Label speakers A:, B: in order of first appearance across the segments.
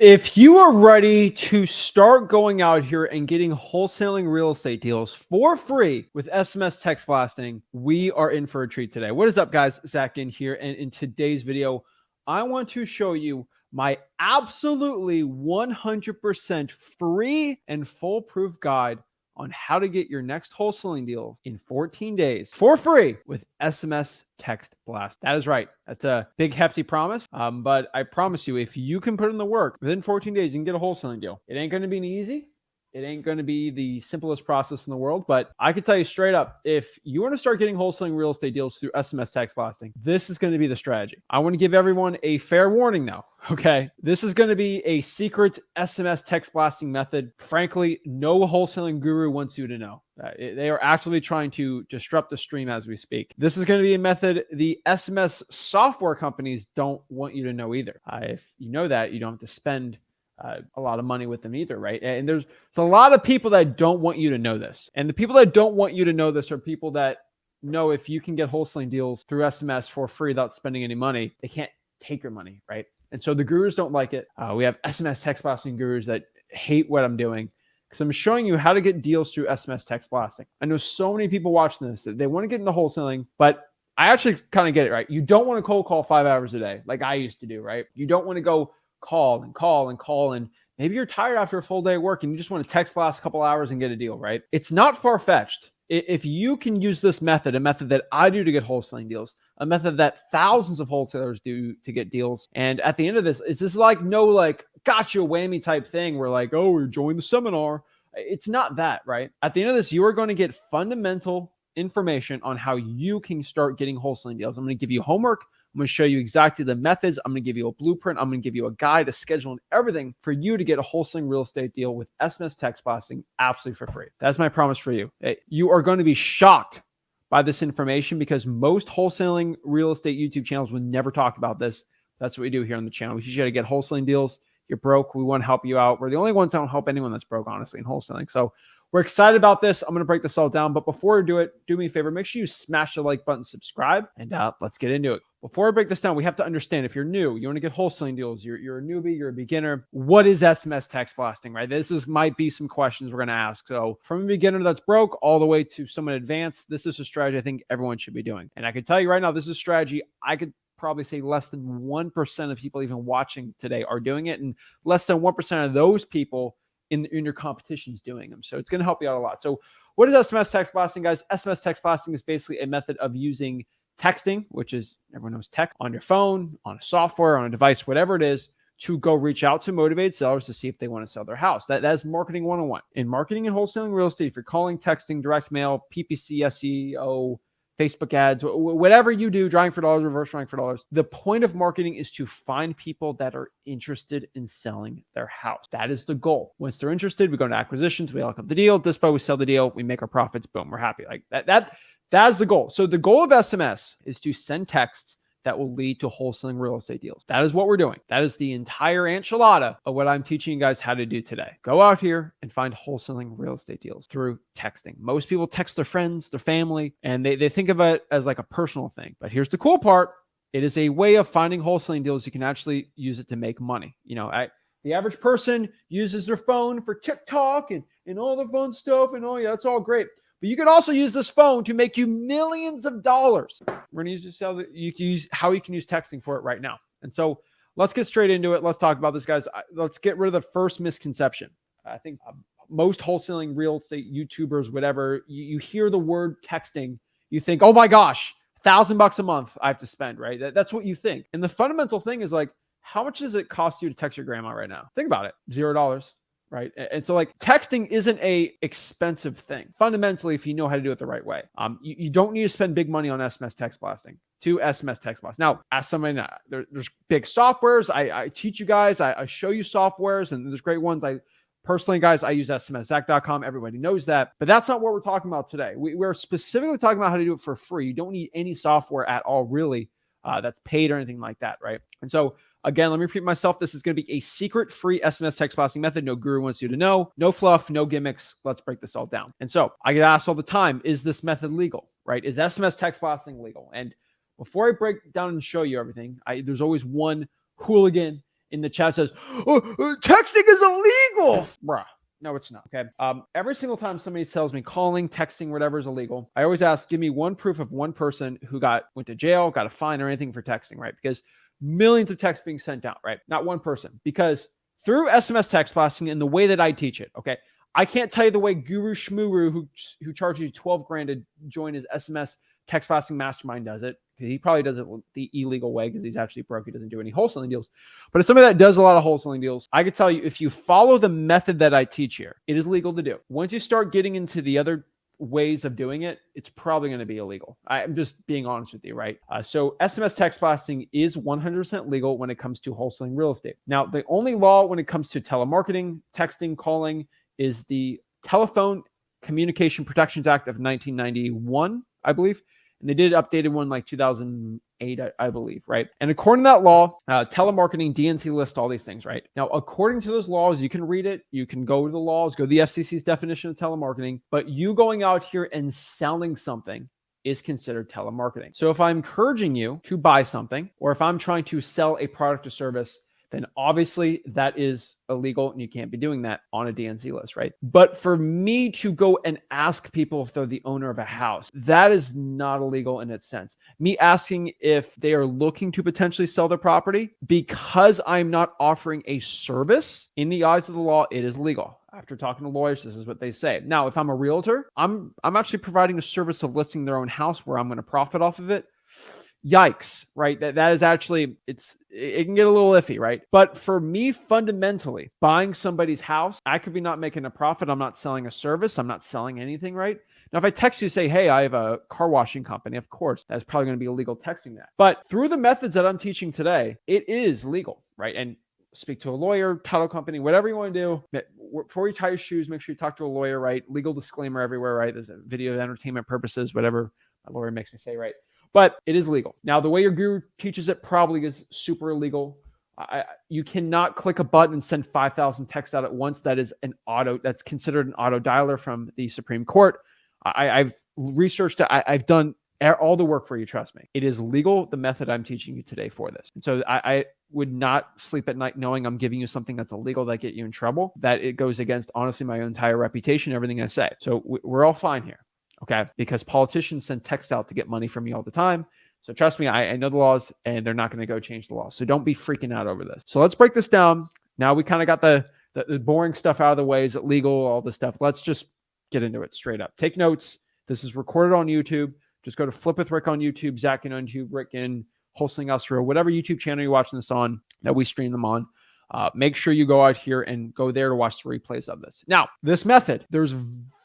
A: If you are ready to start going out here and getting wholesaling real estate deals for free with SMS Text Blasting, we are in for a treat today. What is up, guys? Zach in here. And in today's video, I want to show you my absolutely 100% free and foolproof guide on how to get your next wholesaling deal in 14 days for free with SMS Text Blast. That is right. That's a big, hefty promise. But I promise you, if you can put in the work within 14 days, you can get a wholesaling deal. It ain't going to be easy. It ain't going to be the simplest process in the world, but I can tell you straight up, if you want to start getting wholesaling real estate deals through SMS Text Blasting, this is going to be the strategy. I want to give everyone a fair warning though. Okay. This is going to be a secret SMS Text Blasting method. Frankly, no wholesaling guru wants you to know. They are actively trying to disrupt the stream as we speak. This is going to be a method the SMS software companies don't want you to know either. If you know that, you don't have to spend a lot of money with them either, right? And there's a lot of people that don't want you to know this. And the people that don't want you to know this are people that know if you can get wholesaling deals through SMS for free without spending any money, they can't take your money, right? And so the gurus don't like it. We have SMS Text Blasting gurus that hate what I'm doing because I'm showing you how to get deals through SMS Text Blasting. I know so many people watching this that they want to get into wholesaling, but I actually kind of get it, right? You don't want to cold call 5 hours a day like I used to do, right? You don't want to go call and call and call, and maybe you're tired after a full day of work and you just want to text blast a couple hours and get a deal, right? It's not far-fetched. If you can use this method, a method that I do to get wholesaling deals, a method that thousands of wholesalers do to get deals, and at the end of this, is this like no like gotcha whammy type thing where like, oh, we're joining the seminar. It's not that, right? At the end of this, you are going to get fundamental information on how you can start getting wholesaling deals. I'm going to give you homework. I'm going to show you exactly the methods. I'm going to give you a blueprint. I'm going to give you a guide, a schedule, and everything for you to get a wholesaling real estate deal with SMS Text Blasting absolutely for free. That's my promise for you. You are going to be shocked by this information because most wholesaling real estate YouTube channels would never talk about this. That's what we do here on the channel. We teach you how to get wholesaling deals. You're broke. We want to help you out. We're the only ones that don't help anyone that's broke, honestly, in wholesaling. So we're excited about this. I'm going to break this all down. But before we do it, do me a favor. Make sure you smash the like button, subscribe, and let's get into it. Before I break this down, we have to understand if you're new, you want to get wholesaling deals, you're a newbie, you're a beginner. What is SMS Text Blasting, right? Might be some questions we're going to ask. So from a beginner that's broke all the way to someone advanced, this is a strategy I think everyone should be doing. And I can tell you right now, this is a strategy I could probably say less than 1% of people even watching today are doing it. And less than 1% of those people in your competition's doing them. So it's going to help you out a lot. So what is SMS Text Blasting, guys? SMS Text Blasting is basically a method of using texting, which is, everyone knows text, on your phone, on a software, on a device, whatever it is, to go reach out to motivated sellers to see if they want to sell their house. That is marketing 101. In marketing and wholesaling real estate, if you're calling, texting, direct mail, PPC, SEO, Facebook ads, whatever you do, drawing for dollars, reverse drawing for dollars. The point of marketing is to find people that are interested in selling their house. That is the goal. Once they're interested, we go to acquisitions, we lock up the deal, dispo, we sell the deal, we make our profits, boom, we're happy. Like that is the goal. So the goal of SMS is to send texts that will lead to wholesaling real estate deals. That is what we're doing. That is the entire enchilada of what I'm teaching you guys how to do today. Go out here and find wholesaling real estate deals through texting. Most people text their friends, their family, and they think of it as like a personal thing. But here's the cool part. It is a way of finding wholesaling deals. You can actually use it to make money. You know, the average person uses their phone for TikTok and all the fun stuff. And oh yeah, that's all great. But you can also use this phone to make you millions of dollars. We're going to use this, how you can use texting for it right now. And so let's get straight into it. Let's talk about this, guys. Let's get rid of the first misconception. I think most wholesaling real estate YouTubers, whatever, you hear the word texting, you think, oh my gosh, $1,000 a month I have to spend, right? That's what you think. And the fundamental thing is like, how much does it cost you to text your grandma right now? Think about it. $0. Right. And so like texting isn't a expensive thing fundamentally, if you know how to do it the right way. You don't need to spend big money on SMS Text Blasting to SMS Text Blast. Now, as somebody, there's big softwares. I teach you guys, I show you softwares, and there's great ones. I personally, guys, I use SMSZach.com. Everybody knows that, but that's not what we're talking about today. We're specifically talking about how to do it for free. You don't need any software at all, really, that's paid or anything like that. Right. And so again, let me repeat myself. This is going to be a secret free SMS Text Blasting method. No guru wants you to know. No fluff, no gimmicks. Let's break this all down. And so I get asked all the time, is this method legal, right? Is SMS Text Blasting legal? And before I break down and show you everything, there's always one hooligan in the chat says, oh, texting is illegal. Bruh. No, it's not. Okay. Every single time somebody tells me calling, texting, whatever is illegal, I always ask, give me one proof of one person who went to jail, got a fine or anything for texting, right? Because millions of texts being sent out, right? Not one person. Because through SMS text blasting and the way that I teach it, okay, I can't tell you the way Guru Shmuru, who charges you 12 grand to join his SMS text blasting mastermind, does it. He probably does it the illegal way because he's actually broke. He doesn't do any wholesaling deals. But as somebody that does a lot of wholesaling deals, I can tell you, if you follow the method that I teach here, it is legal to do. Once you start getting into the other ways of doing it, it's probably going to be illegal. I'm just being honest with you, right? So SMS text blasting is 100% legal when it comes to wholesaling real estate. Now, the only law when it comes to telemarketing, texting, calling is the Telephone Communication Protections Act of 1991, I believe. And they did updated one like 2008, I believe, right? And according to that law, telemarketing, DNC list, all these things, right? Now, according to those laws, you can read it. You can go to the laws, go to the FCC's definition of telemarketing. But you going out here and selling something is considered telemarketing. So if I'm encouraging you to buy something, or if I'm trying to sell a product or service, then obviously that is illegal and you can't be doing that on a DNC list, right? But for me to go and ask people if they're the owner of a house, that is not illegal in its sense. Me asking if they are looking to potentially sell their property, because I'm not offering a service, in the eyes of the law, it is legal. After talking to lawyers, this is what they say. Now, if I'm a realtor, I'm actually providing a service of listing their own house where I'm going to profit off of it. Yikes, right? That is actually, it can get a little iffy, right? But for me, fundamentally, buying somebody's house, I could be not making a profit. I'm not selling a service. I'm not selling anything, right? Now, if I text you, say, hey, I have a car washing company, of course, that's probably going to be illegal texting that. But through the methods that I'm teaching today, it is legal, right? And speak to a lawyer, title company, whatever you want to do. Before you tie your shoes, make sure you talk to a lawyer, right? Legal disclaimer everywhere, right? There's a video entertainment purposes, whatever my lawyer makes me say, right? But it is legal. Now, the way your guru teaches it probably is super illegal. You cannot click a button and send 5,000 texts out at once. That's considered an auto dialer from the Supreme Court. I've researched it. I've done all the work for you. Trust me. It is legal, the method I'm teaching you today for this. And so I would not sleep at night knowing I'm giving you something that's illegal that get you in trouble, that it goes against, honestly, my entire reputation, everything I say. So we're all fine here. Okay, because politicians send texts out to get money from me all the time. So trust me, I know the laws and they're not going to go change the laws. So don't be freaking out over this. So let's break this down. Now we kind of got the boring stuff out of the way. Is it legal? All this stuff. Let's just get into it straight up. Take notes. This is recorded on YouTube. Just go to Flip with Rick on YouTube, Zach on YouTube, Rick in Wholesaling Austria, whatever YouTube channel you're watching this on that we stream them on. Make sure you go out here and go there to watch the replays of this. Now, this method, there's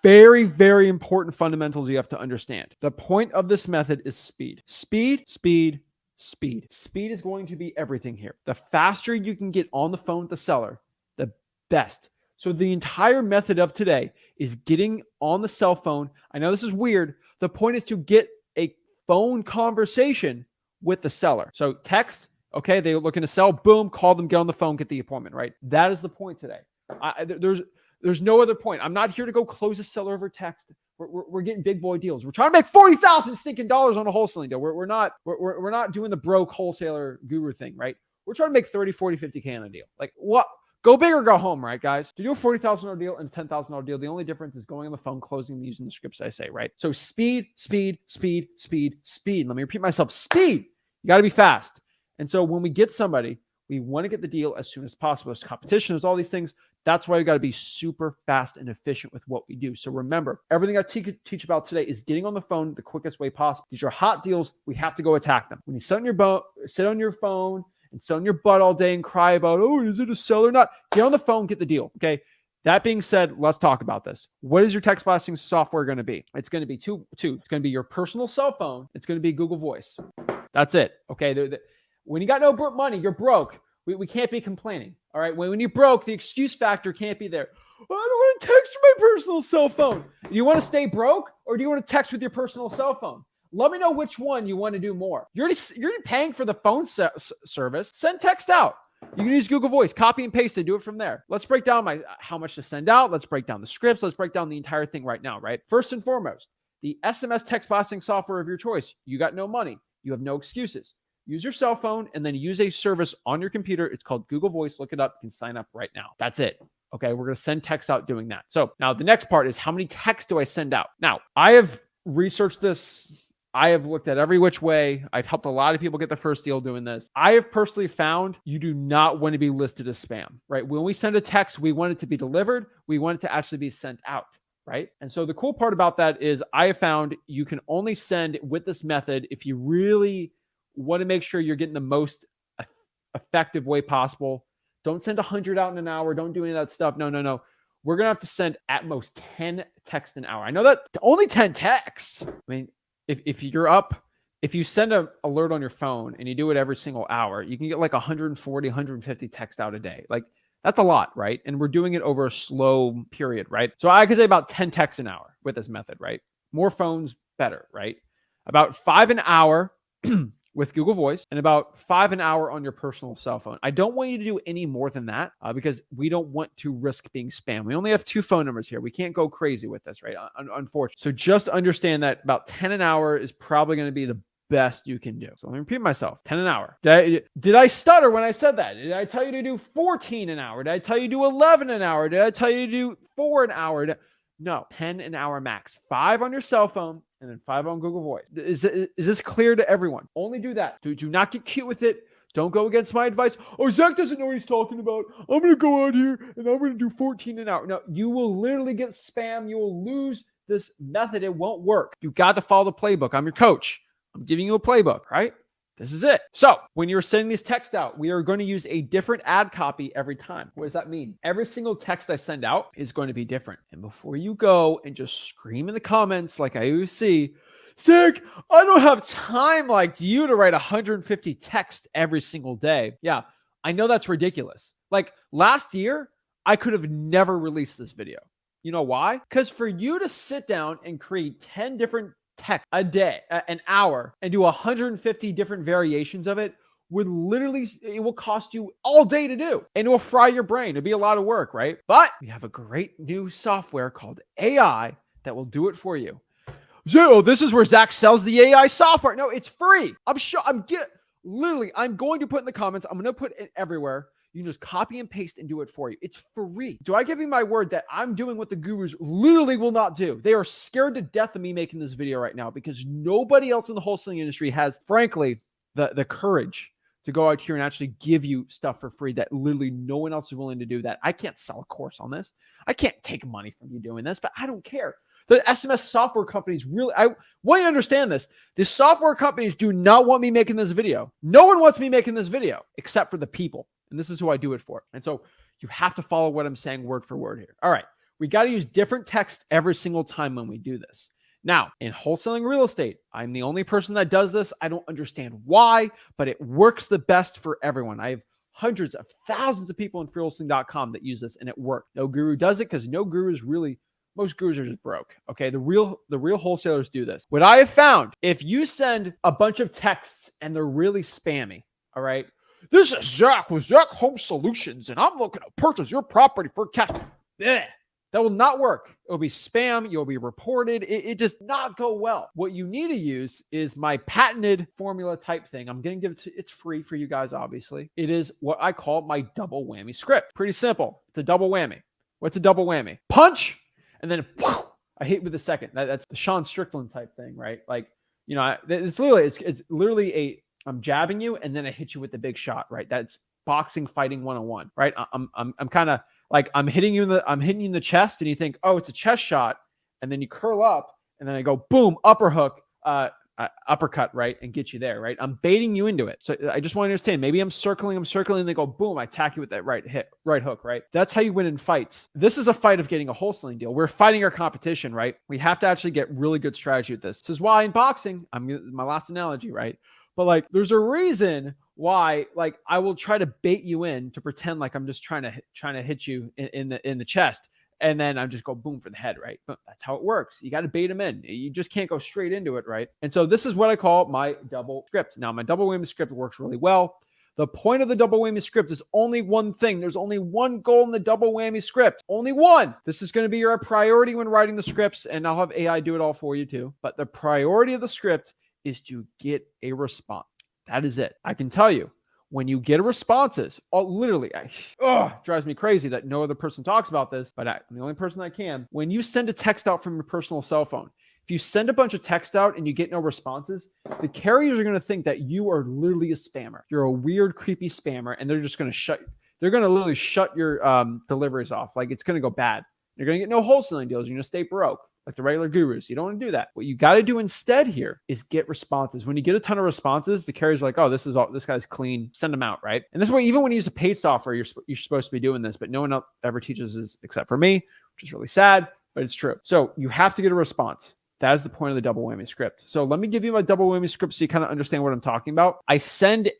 A: very, very important fundamentals you have to understand. The point of this method is speed. Speed, speed, speed. Speed is going to be everything here. The faster you can get on the phone with the seller, the best. So the entire method of today is getting on the cell phone. I know this is weird. The point is to get a phone conversation with the seller. So text, okay, they're looking to sell, boom, call them, get on the phone, get the appointment, right? That is the point today. There's no other point. I'm not here to go close a seller over text. We're getting big boy deals. We're trying to make $40,000 stinking dollars on a wholesaling deal. We're not doing the broke wholesaler guru thing, right? We're trying to make 30, 40, 50K on a deal. Like what? Go big or go home, right, guys? To do a $40,000 deal and a $10,000 deal, the only difference is going on the phone, closing, and using the scripts I say, right? So speed, speed, speed, speed, speed. Let me repeat myself. Speed. You got to be fast. And so when we get somebody, we want to get the deal as soon as possible. There's competition, there's all these things. That's why we got to be super fast and efficient with what we do. So remember, everything I teach about today is getting on the phone the quickest way possible. These are hot deals. We have to go attack them. When you sit on your phone and sit on your butt all day and cry about, oh, is it a sell or not? Get on the phone, get the deal. Okay. That being said, let's talk about this. What is your text blasting software going to be? It's going to be two. It's going to be your personal cell phone. It's going to be Google Voice. That's it. Okay. When you got no money, you're broke. We can't be complaining. All right. When you broke, the excuse factor can't be there. I don't want to text from my personal cell phone. Do you want to stay broke or do you want to text with your personal cell phone? Let me know which one you want to do more. You're paying for the phone service. Send text out. You can use Google Voice, copy and paste it, do it from there. Let's break down how much to send out. Let's break down the scripts. Let's break down the entire thing right now, right? First and foremost, the SMS text blasting software of your choice. You got no money. You have no excuses. use your cell phone and then use a service on your computer. It's called Google Voice. Look it up. You can sign up right now. That's it. Okay, we're going to send text out doing that. So now the next part is how many texts do I send out? Now, I have researched this. I have looked at every which way. I've helped a lot of people get the first deal doing this. I have personally found you do not want to be listed as spam, right? When we send a text, we want it to be delivered. We want it to actually be sent out, right? And so the cool part about that is I have found you can only send with this method if you really want to make sure you're getting the most effective way possible. Don't send 100 out in an hour. Don't do any of that stuff. No. We're going to have to send at most 10 texts an hour. I know that only 10 texts. I mean, if you're up, if you send an alert on your phone and you do it every single hour, you can get like 140, 150 texts out a day. Like that's a lot, right? And we're doing it over a slow period, right? So I could say about 10 texts an hour with this method, right? More phones, better, right? About 5 an hour with Google Voice and about 5 an hour on your personal cell phone. I don't want you to do any more than that because we don't want to risk being spam. We only have 2 phone numbers here. We can't go crazy with this, right? Unfortunately. So just understand that about 10 an hour is probably going to be the best you can do. So let me repeat myself, 10 an hour. Did I stutter when I said that? Did I tell you to do 14 an hour? Did I tell you to do 11 an hour? Did I tell you to do 4 an hour? No, 10 an hour max. 5 on your cell phone and then 5 on Google Voice. Is this clear to everyone? Only do that. Do not get cute with it. Don't go against my advice. Oh, Zach doesn't know what he's talking about. I'm going to go out here and I'm going to do 14 an hour. No, you will literally get spam. You will lose this method. It won't work. You got to follow the playbook. I'm your coach. I'm giving you a playbook, right? This is it. So when you're sending these texts out, we are going to use a different ad copy every time. What does that mean? Every single text I send out is going to be different. And before you go and just scream in the comments like I always see, Zach, I don't have time like you to write 150 texts every single day. Yeah, I know that's ridiculous. Like last year, I could have never released this video. You know why? Because for you to sit down and create 10 different text a day, an hour, and do 150 different variations of it it will cost you all day to do. And it will fry your brain. It'll be a lot of work, right? But we have a great new software called AI that will do it for you. So this is where Zach sells the AI software. No, it's free. I'm going to put in the comments. I'm going to put it everywhere. You can just copy and paste and do it for you. It's free. Do I give you my word that I'm doing what the gurus literally will not do? They are scared to death of me making this video right now because nobody else in the wholesaling industry has, frankly, the courage to go out here and actually give you stuff for free that literally no one else is willing to do that. I can't sell a course on this. I can't take money from you doing this, but I don't care. The SMS software companies I want you to understand this. The software companies do not want me making this video. No one wants me making this video except for the people. And this is who I do it for. And so you have to follow what I'm saying word for word here. All right. We got to use different text every single time when we do this. Now, in wholesaling real estate, I'm the only person that does this. I don't understand why, but it works the best for everyone. I have hundreds of thousands of people in freewholesaling.com that use this and it worked. No guru does it because no guru is really, most gurus are just broke. Okay. The real wholesalers do this. What I have found, if you send a bunch of texts and they're really spammy, all right, this is Zach with Zach Home Solutions, and I'm looking to purchase your property for cash. Blech. That will not work. It'll be spam. You'll be reported. It does not go well. What you need to use is my patented formula type thing. I'm going to give it to, it's free for you guys, obviously. It is what I call my double whammy script. Pretty simple. It's a double whammy. What's a double whammy? Punch, and then whoosh, I hit with a second. That's the Sean Strickland type thing, right? Like, you know, it's literally I'm jabbing you and then I hit you with the big shot, right? That's boxing fighting 101, right? I'm kind of like I'm hitting you in the chest and you think, oh, it's a chest shot, and then you curl up and then I go boom, uppercut, right, and get you there, right? I'm baiting you into it. So I just want to understand. Maybe I'm circling, and they go boom, I attack you with that right hook, right? That's how you win in fights. This is a fight of getting a wholesaling deal. We're fighting our competition, right? We have to actually get really good strategy with this. This is why in boxing, my last analogy, right? But like, there's a reason why, like, I will try to bait you in to pretend like I'm just trying to hit you in the chest, and then I'm just go boom for the head, right? But that's how it works. You got to bait them in. You just can't go straight into it, right? And so this is what I call my double script. Now, my double whammy script works really well. The point of the double whammy script is only one thing. There's only one goal in the double whammy script. Only one. This is going to be your priority when writing the scripts, and I'll have AI do it all for you too. But the priority of the script is to get a response. That is it. I can tell you, when you get responses, literally, drives me crazy that no other person talks about this, but I'm the only person that can. When you send a text out from your personal cell phone, if you send a bunch of text out and you get no responses, the carriers are going to think that you are literally a spammer. You're a weird, creepy spammer, and they're just going to they're going to literally shut your deliveries off. Like, it's going to go bad. You're going to get no wholesaling deals. You're going to stay broke like the regular gurus. You don't want to do that. What you got to do instead here is get responses. When you get a ton of responses, the carriers are like, oh, this guy's clean. Send them out, right? And this is where, even when you use a paid software, you're supposed to be doing this, but no one else ever teaches this except for me, which is really sad, but it's true. So you have to get a response. That is the point of the double whammy script. So let me give you my double whammy script so you kind of understand what I'm talking about. I send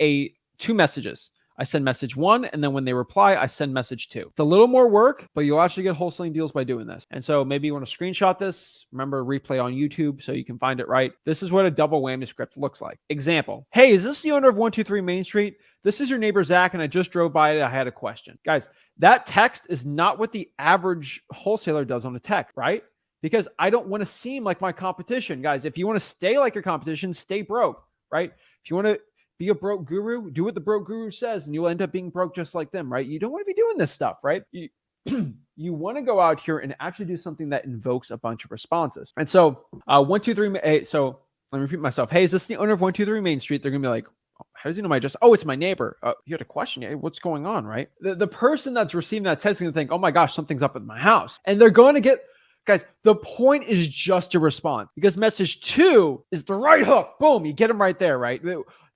A: two messages. I send message 1, and then when they reply, I send message 2. It's a little more work, but you'll actually get wholesaling deals by doing this. And so maybe you want to screenshot this. Remember, replay on YouTube so you can find it right. This is what a double whammy script looks like. Example. Hey, is this the owner of 123 Main Street? This is your neighbor, Zach, and I just drove by it. I had a question. Guys, that text is not what the average wholesaler does on a text, right? Because I don't want to seem like my competition. Guys, if you want to stay like your competition, stay broke, right? If you want to be a broke guru, do what the broke guru says, and you'll end up being broke just like them, right? You don't want to be doing this stuff, right? You want to go out here and actually do something that invokes a bunch of responses. And so 123, so let me repeat myself. Hey, is this the owner of 123 Main Street? They're going to be like, how does he know my address? Oh, it's my neighbor. You had a question. Hey, what's going on, right? The person that's receiving that text is going to think, oh my gosh, something's up with my house. And they're going to get... Guys, the point is just to respond, because message 2 is the right hook. Boom, you get them right there, right?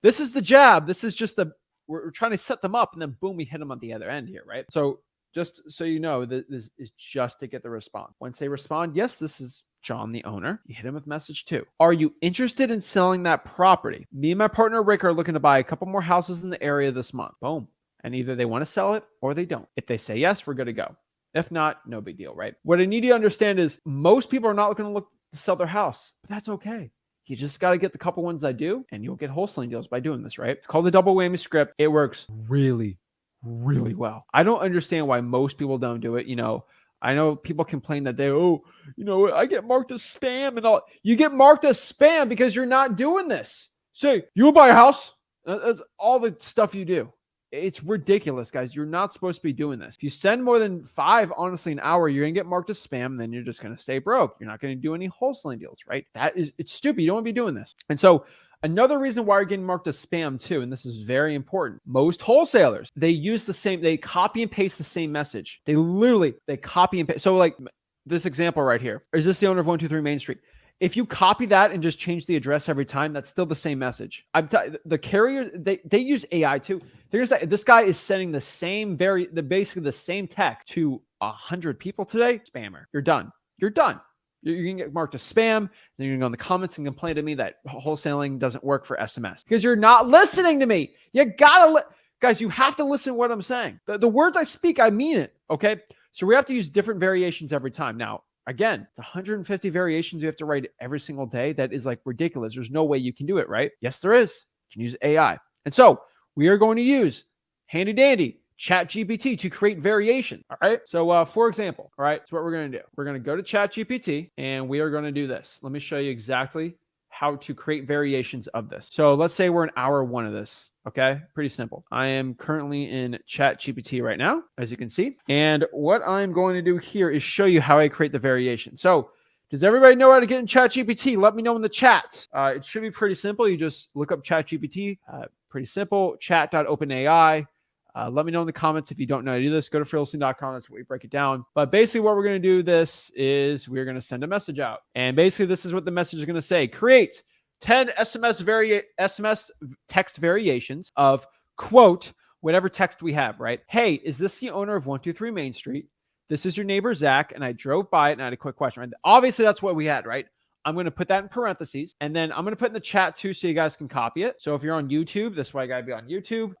A: This is the jab. This is just we're trying to set them up, and then boom, we hit them on the other end here, right? So just so you know, this is just to get the response. Once they respond, yes, this is John, the owner, you hit him with message 2. Are you interested in selling that property? Me and my partner Rick are looking to buy a couple more houses in the area this month. Boom. And either they want to sell it or they don't. If they say yes, we're good to go. If not, no big deal, right? What I need you to understand is most people are not going to look to sell their house, but that's okay. You just got to get the couple ones that do, and you'll get wholesaling deals by doing this, right? It's called the double whammy script. It works really, really well. I don't understand why most people don't do it. I know people complain that I get marked as spam and all. You get marked as spam because you're not doing this. Say, you will buy a house. That's all the stuff you do. It's ridiculous, guys. You're not supposed to be doing this. If you send more than 5, honestly, an hour, you're going to get marked as spam, and then you're just going to stay broke. You're not going to do any wholesaling deals, right? It's stupid. You don't want to be doing this. And so another reason why you're getting marked as spam too, and this is very important, most wholesalers, they copy and paste the same message. They copy and paste. So like this example right here, is this the owner of 123 Main Street? If you copy that and just change the address every time, that's still the same message. The carrier, they use AI too. They're gonna say this guy is sending basically the same text to 100 people today. Spammer, you're done. You're done. You're gonna get marked as spam. Then you're gonna go in the comments and complain to me that wholesaling doesn't work for SMS because you're not listening to me. You gotta guys, you have to listen to what I'm saying. The words I speak, I mean it. Okay, so we have to use different variations every time. Now, again, it's 150 variations you have to write every single day. That is like ridiculous. There's no way you can do it, right? Yes, there is. You can use AI. And so we are going to use handy dandy ChatGPT to create variation. All right. So for example, all right, so what we're going to do, we're going to go to ChatGPT and we are going to do this. Let me show you exactly how to create variations of this. So let's say we're in hour 1 of this. Okay, pretty simple. I am currently in ChatGPT right now, as you can see. And what I'm going to do here is show you how I create the variation. So does everybody know how to get in ChatGPT? Let me know in the chat. It should be pretty simple. You just look up ChatGPT. Pretty simple. Chat.openai. Let me know in the comments if you don't know how to do this. Go to freelisting.com. That's where we break it down. But basically what we're going to do this is we're going to send a message out. And basically this is what the message is going to say. Create 10 SMS text variations of, quote, whatever text we have, right? Hey, is this the owner of 123 Main Street? This is your neighbor, Zach, and I drove by it and I had a quick question. Right? Obviously, that's what we had, right? I'm going to put that in parentheses, and then I'm going to put in the chat too so you guys can copy it. So if you're on YouTube, this is why I got to be on YouTube.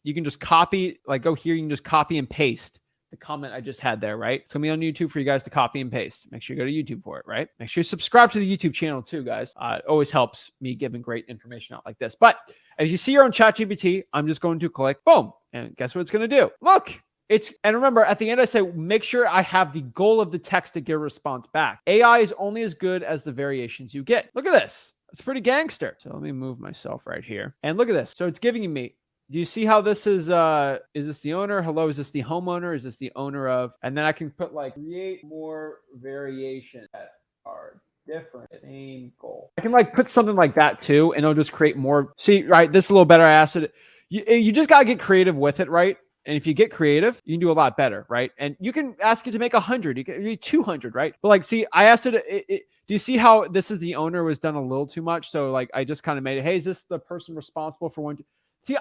A: You can just copy, like go here, you can just copy and paste the comment I just had there, right? It's going to be on YouTube for you guys to copy and paste. Make sure you go to YouTube for it, right? Make sure you subscribe to the YouTube channel too, guys. It always helps me giving great information out like this. But as you see here on ChatGPT, I'm just going to click, boom, and guess what it's going to do? Look, and remember, at the end, I say, make sure I have the goal of the text to get a response back. AI is only as good as the variations you get. Look at this. It's pretty gangster. So let me move myself right here. And look at this. So it's giving me, do you see how this is this the owner? Hello, is this the homeowner? Is this the owner of? And then I can put like create more variation that are different, same goal. I can like put something like that too, and it'll just create more. See, right? This is a little better. I asked it. You just gotta get creative with it, right? And if you get creative, you can do a lot better, right? And you can ask it to make 100, you can be 200, right? But like, see, I asked it, do you see how this is the owner was done a little too much? So like, I just kind of made it, hey, is this the person responsible for one? See,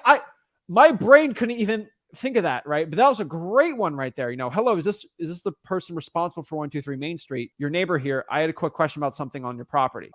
A: my brain couldn't even think of that, right? But that was a great one right there. Hello, is this the person responsible for 123 Main Street? Your neighbor here. I had a quick question about something on your property.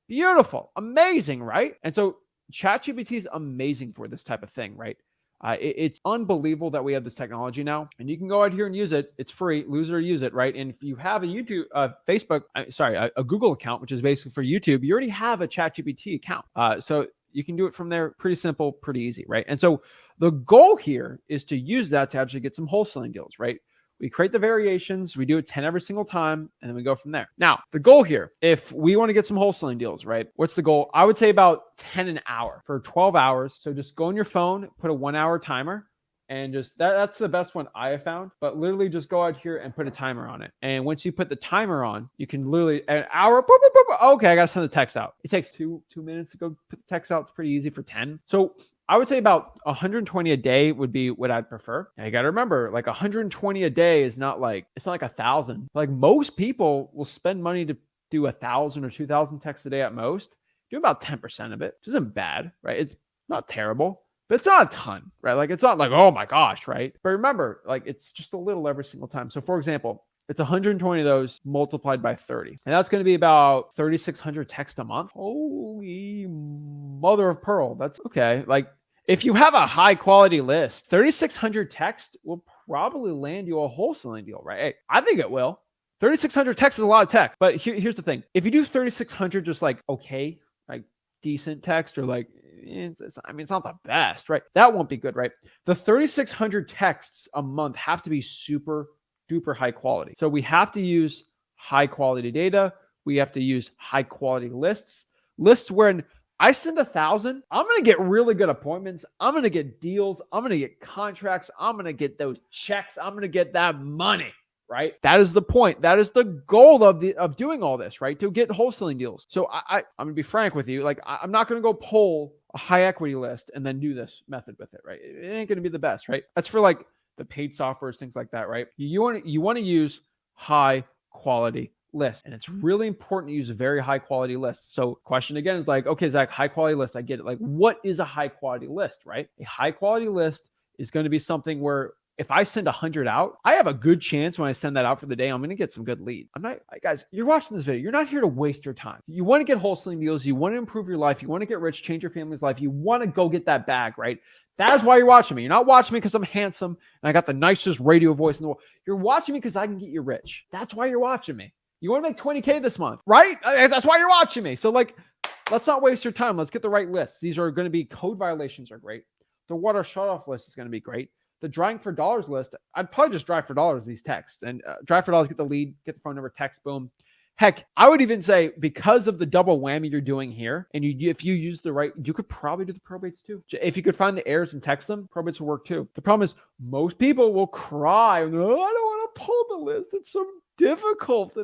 A: Beautiful, amazing, right? And so ChatGPT is amazing for this type of thing, right? It's unbelievable that we have this technology now, and you can go out here and use it. It's free, lose it or use it, right? And if you have a YouTube, a Google account, which is basically for YouTube, you already have a ChatGPT account. So you can do it from there. Pretty simple, pretty easy, right? And so the goal here is to use that to actually get some wholesaling deals, right? We create the variations, we do it 10 every single time, and then we go from there. Now, the goal here, if we want to get some wholesaling deals, right? What's the goal? I would say about 10 an hour for 12 hours. So just go on your phone, put a 1 hour timer, and just that's the best one I have found. But literally just go out here and put a timer on it. And once you put the timer on, you can literally an hour, boop, boop, boop, boop. Okay, I got to send the text out. It takes two minutes to go put the text out. It's pretty easy for 10. So I would say about 120 a day would be what I'd prefer. And you got to remember, like 120 a day is not like, it's not like 1,000. Like most people will spend money to do 1,000 or 2,000 texts a day at most. Do about 10% of it, which isn't bad, right? It's not terrible, but it's not a ton, right? Like it's not like, oh my gosh, right? But remember, like it's just a little every single time. So for example, it's 120 of those multiplied by 30. And that's going to be about 3,600 texts a month. Holy mother of pearl. That's okay. Like if you have a high quality list, 3,600 texts will probably land you a wholesaling deal, right? Hey, I think it will. 3,600 texts is a lot of text. But here's the thing. If you do 3,600 just like okay, like decent text or like, it's not the best, right? That won't be good, right? The 3,600 texts a month have to be super duper high quality. So we have to use high quality data. We have to use high quality lists where I send 1,000, I'm going to get really good appointments. I'm going to get deals. I'm going to get contracts. I'm going to get those checks. I'm going to get that money, right? That is the point. That is the goal of doing all this, right? To get wholesaling deals. So I'm going to be frank with you. Like I'm not going to go pull a high equity list and then do this method with it, right? It ain't going to be the best, right? That's for like the paid softwares, things like that, right? You want to use high quality lists, and it's really important to use a very high quality list. So question again is like, okay, Zach, high quality list, I get it. Like what is a high quality list, right? A high quality list is going to be something where if I send 100 out, I have a good chance when I send that out for the day, I'm going to get some good lead. Guys, you're watching this video. You're not here to waste your time. You want to get wholesaling deals. You want to improve your life. You want to get rich, change your family's life. You want to go get that bag, right? That is why you're watching me. You're not watching me because I'm handsome and I got the nicest radio voice in the world. You're watching me because I can get you rich. That's why you're watching me. You want to make 20K this month, right? That's why you're watching me. So like, let's not waste your time. Let's get the right lists. These are going to be code violations are great. The water shutoff list is going to be great. The drying for dollars list, I'd probably just dry for dollars these texts and dry for dollars, get the lead, get the phone number, text, boom. Heck, I would even say because of the double whammy you're doing here, and if you use the right, you could probably do the probates too. If you could find the errors and text them, probates will work too. The problem is most people will cry. Oh, I don't want to pull the list. It's so difficult.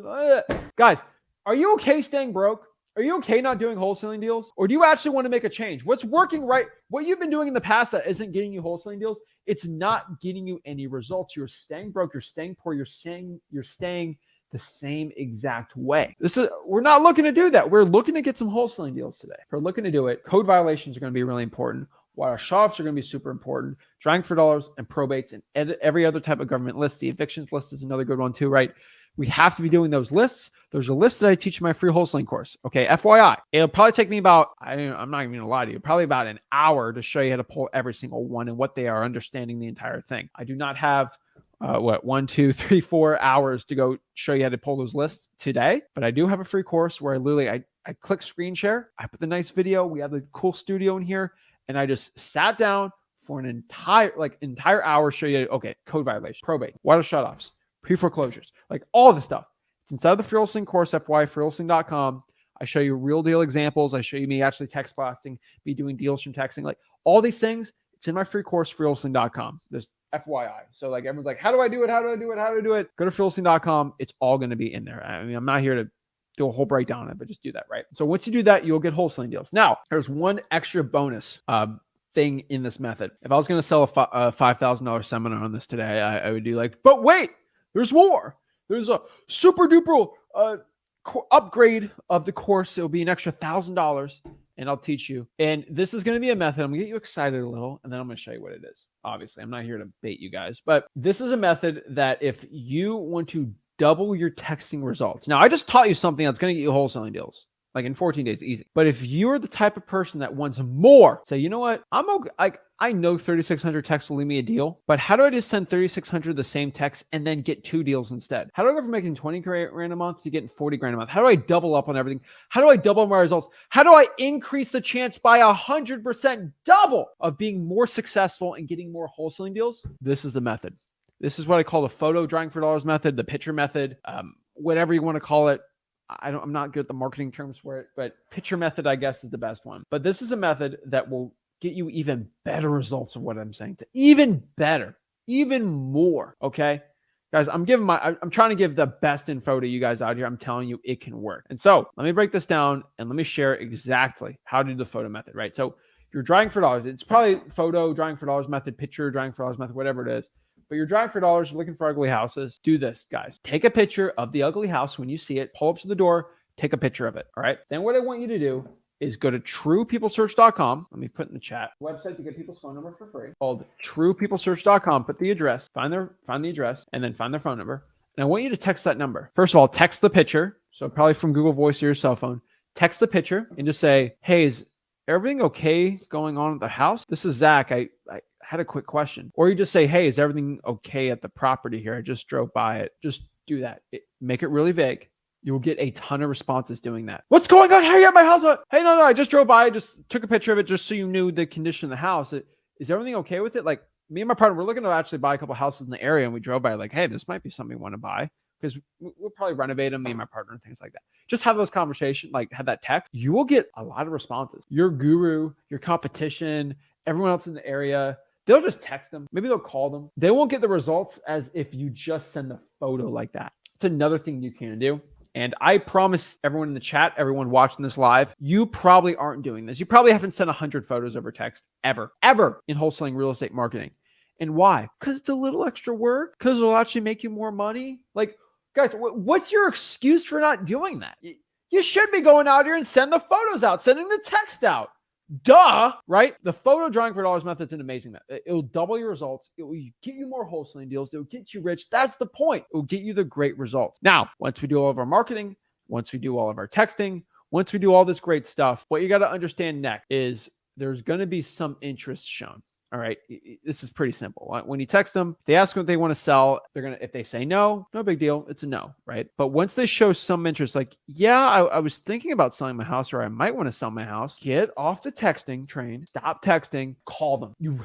A: Guys, are you okay staying broke? Are you okay not doing wholesaling deals? Or do you actually want to make a change? What's working right? What you've been doing in the past that isn't getting you wholesaling deals, it's not getting you any results. You're staying broke. You're staying poor. You're staying the same exact way. We're not looking to do that. We're looking to get some wholesaling deals today. If we're looking to do it, code violations are going to be really important. Water shutoffs are going to be super important. Drying for dollars and probates and every other type of government list. The evictions list is another good one too, right? We have to be doing those lists. There's a list that I teach in my free wholesaling course. Okay, FYI, it'll probably take me about, I'm not even going to lie to you, probably about an hour to show you how to pull every single one and what they are, understanding the entire thing. I do not have 1, 2, 3, 4 hours to go show you how to pull those lists today. But I do have a free course where I click screen share. I put the nice video. We have the cool studio in here. And I just sat down for an entire hour, show you, okay, code violation, probate, water shutoffs, pre-foreclosures, like all the stuff. It's inside of the free wholesaling course, FY, freewholesaling.com. I show you real deal examples. I show you me actually text blasting, me doing deals from texting, like all these things. It's in my free course, freewholesaling.com. There's FYI. So like everyone's like, how do I do it? How do I do it? How do I do it? Go to freewholesaling.com. It's all going to be in there. I mean, I'm not here to do a whole breakdown on it, but just do that, right? So once you do that, you'll get wholesaling deals. Now, there's one extra bonus thing in this method. If I was going to sell a $5,000 seminar on this today, I would do like, but wait, there's more. There's a super duper upgrade of the course. It'll be an extra $1,000 and I'll teach you. And this is going to be a method. I'm going to get you excited a little and then I'm going to show you what it is. Obviously, I'm not here to bait you guys, but this is a method that if you want to double your texting results. Now, I just taught you something that's going to get you wholesaling deals. Like in 14 days, easy. But if you're the type of person that wants more, say, you know what? I'm okay. I know 3,600 texts will leave me a deal, but how do I just send 3,600 the same text and then get 2 deals instead? How do I go from making 20 grand a month to getting 40 grand a month? How do I double up on everything? How do I double my results? How do I increase the chance by 100% double of being more successful and getting more wholesaling deals? This is the method. This is what I call the photo drawing for dollars method, the picture method, whatever you want to call it. I'm not good at the marketing terms for it, but picture method, I guess, is the best one. But this is a method that will get you even better results of what I'm saying. To even better, even more. Okay, guys, I'm trying to give the best info to you guys out here. I'm telling you it can work. And so let me break this down and let me share exactly how to do the photo method, right? So if you're drawing for dollars, it's probably photo drawing for dollars method, picture drawing for dollars method, whatever it is. But you're drawing for dollars, you're looking for ugly houses. Do this, guys. Take a picture of the ugly house when you see it, pull up to the door, take a picture of it. All right. Then what I want you to do is go to truepeoplesearch.com. Let me put in the chat. Website to get people's phone number for free called truepeoplesearch.com. Put the address, find the address, and then find their phone number. And I want you to text that number. First of all, text the picture. So probably from Google Voice or your cell phone. Text the picture and just say, hey, is everything okay going on at the house? This is Zach. I had a quick question. Or you just say, hey, is everything okay at the property here? I just drove by it. Just do that. Make it really vague. You will get a ton of responses doing that. What's going on? Hey, at my house. Hey, no, I just drove by. I just took a picture of it just so you knew the condition of the house. Is everything okay with it? Like me and my partner, we're looking to actually buy a couple houses in the area and we drove by like, hey, this might be something we want to buy because we'll probably renovate them, me and my partner and things like that. Just have those conversations, like have that text. You will get a lot of responses. Your guru, your competition, everyone else in the area, they'll just text them. Maybe they'll call them. They won't get the results as if you just send a photo like that. It's another thing you can do. And I promise everyone in the chat, everyone watching this live, you probably aren't doing this. You probably haven't sent 100 photos over text ever in wholesaling real estate marketing. And why? Because it's a little extra work, because it'll actually make you more money. Like, guys, what's your excuse for not doing that? You should be going out here and send the photos out, sending the text out. Duh, right? The photo drawing for dollars method is an amazing method. It will double your results. It will get you more wholesaling deals. It will get you rich. That's the point. It will get you the great results. Now, once we do all of our marketing, once we do all of our texting, once we do all this great stuff, what you got to understand next is there's going to be some interest shown. All right. This is pretty simple. When you text them, they ask what they want to sell. If they say no, no big deal. It's a no, right? But once they show some interest, like, yeah, I was thinking about selling my house, or I might want to sell my house. Get off the texting train, stop texting, call them.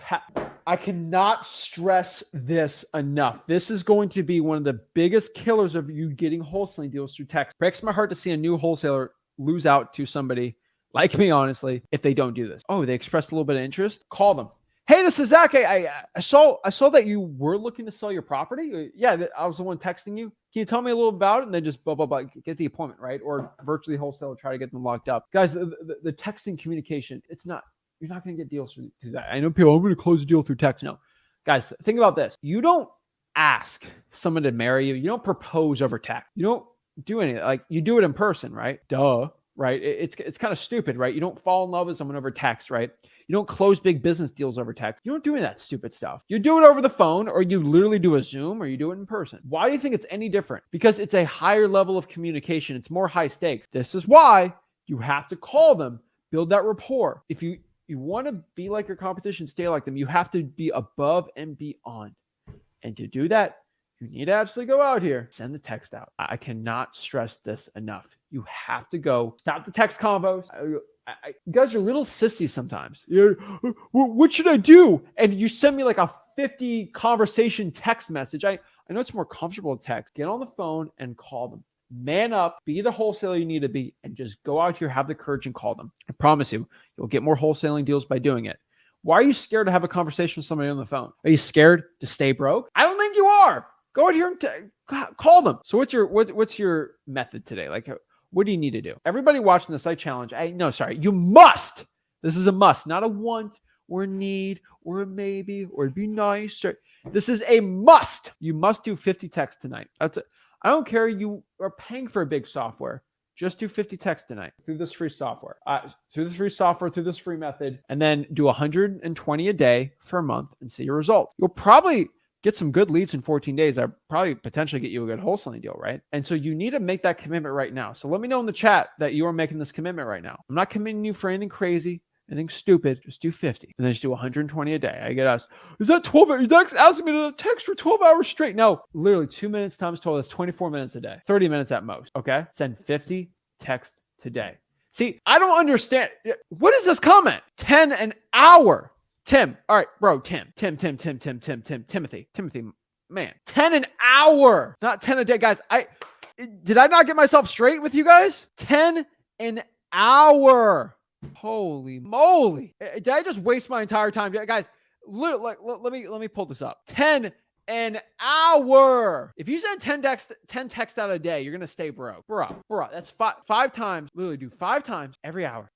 A: I cannot stress this enough. This is going to be one of the biggest killers of you getting wholesaling deals through text. Breaks my heart to see a new wholesaler lose out to somebody like me, honestly, if they don't do this. Oh, they expressed a little bit of interest. Call them. Hey, this is Zach. I saw that you were looking to sell your property. Yeah, I was the one texting you. Can you tell me a little about it? And then just blah, blah, blah, get the appointment, right? Or virtually wholesale, try to get them locked up. Guys, the texting communication, you're not going to get deals through that. I know people, I'm going to close a deal through text. No. Guys, think about this. You don't ask someone to marry you. You don't propose over text. You don't do anything. Like, you do it in person, right? Duh, right? It's kind of stupid, right? You don't fall in love with someone over text, right? You don't close big business deals over text. You don't do any of that stupid stuff. You do it over the phone, or you literally do a Zoom, or you do it in person. Why do you think it's any different? Because it's a higher level of communication. It's more high stakes. This is why you have to call them, build that rapport. If you want to be like your competition, stay like them, you have to be above and beyond. And to do that, you need to actually go out here, send the text out. I cannot stress this enough. You have to go stop the text combos. You guys are a little sissy sometimes. What should I do? And you send me like a 50 conversation text message. I know it's more comfortable to text. Get on the phone and call them. man up, be the wholesaler you need to be, and just go out here, have the courage and call them. I promise you, you'll get more wholesaling deals by doing it. Why are you scared to have a conversation with somebody on the phone? Are you scared to stay broke? I don't think you are. Go out here and call them. So what's your method today? Like, what do you need to do? Everybody watching the site challenge, you must. This is a must, not a want or a need or a maybe or it'd be nice. This is a must. You must do 50 texts tonight. That's it. I don't care. You are paying for a big software. Just do 50 texts tonight through this free software, through this free method, and then do 120 a day for a month and see your results. You'll probably get some good leads in 14 days. I'll probably potentially get you a good wholesaling deal, right? And so you need to make that commitment right now. So let me know in the chat that you are making this commitment right now. I'm not committing you for anything crazy, anything stupid. Just do 50 and then just do 120 a day. I get asked, is that 12 hours? You're asking me to text for 12 hours straight. No, literally 2 minutes times 12. That's 24 minutes a day, 30 minutes at most. Okay. Send 50 texts today. See, I don't understand. What is this comment? 10 an hour. Tim. All right, bro. Timothy, man, 10 an hour, not 10 a day. Guys, did I not get myself straight with you guys? 10 an hour. Holy moly. Did I just waste my entire time? Guys, literally, let me pull this up. 10 an hour. If you send 10 texts out a day, you're going to stay broke. Bro, that's five times. Literally do 5 times every hour.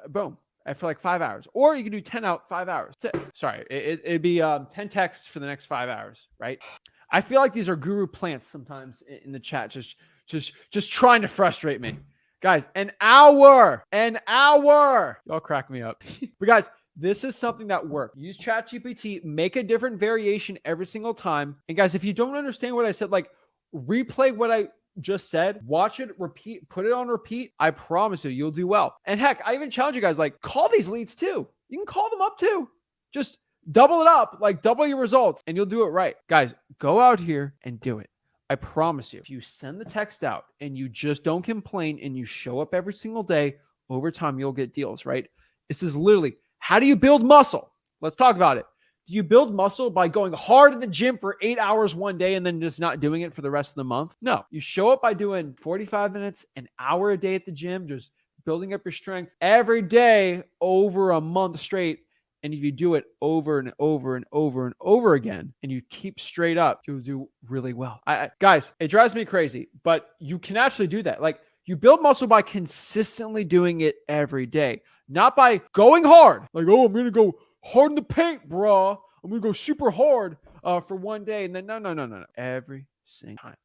A: Boom. For like 5 hours. Or you can do 10 out 5 hours. Sorry, it'd be 10 texts for the next 5 hours, right? I feel like these are guru plants sometimes in the chat, just trying to frustrate me. Guys, an hour. Y'all crack me up. But guys, this is something that works. Use ChatGPT, make a different variation every single time. And guys, if you don't understand what I said, like replay what I just said, watch it, repeat, put it on repeat. I promise you, you'll do well. And heck, I even challenge you guys, like call these leads too. You can call them up too. Just double it up, like double your results and you'll do it right. Guys, go out here and do it. I promise you, if you send the text out and you just don't complain and you show up every single day, over time, you'll get deals, right? This is literally, how do you build muscle? Let's talk about it. Do you build muscle by going hard in the gym for 8 hours one day and then just not doing it for the rest of the month? No, you show up by doing 45 minutes, an hour a day at the gym, just building up your strength every day over a month straight. And if you do it over and over and over and over again, and you keep straight up, you'll do really well. Guys, it drives me crazy, but you can actually do that. Like you build muscle by consistently doing it every day, not by going hard. Like, oh, I'm going to go hard in the paint, bro. I'm going to go super hard for one day. And then no. Every single time.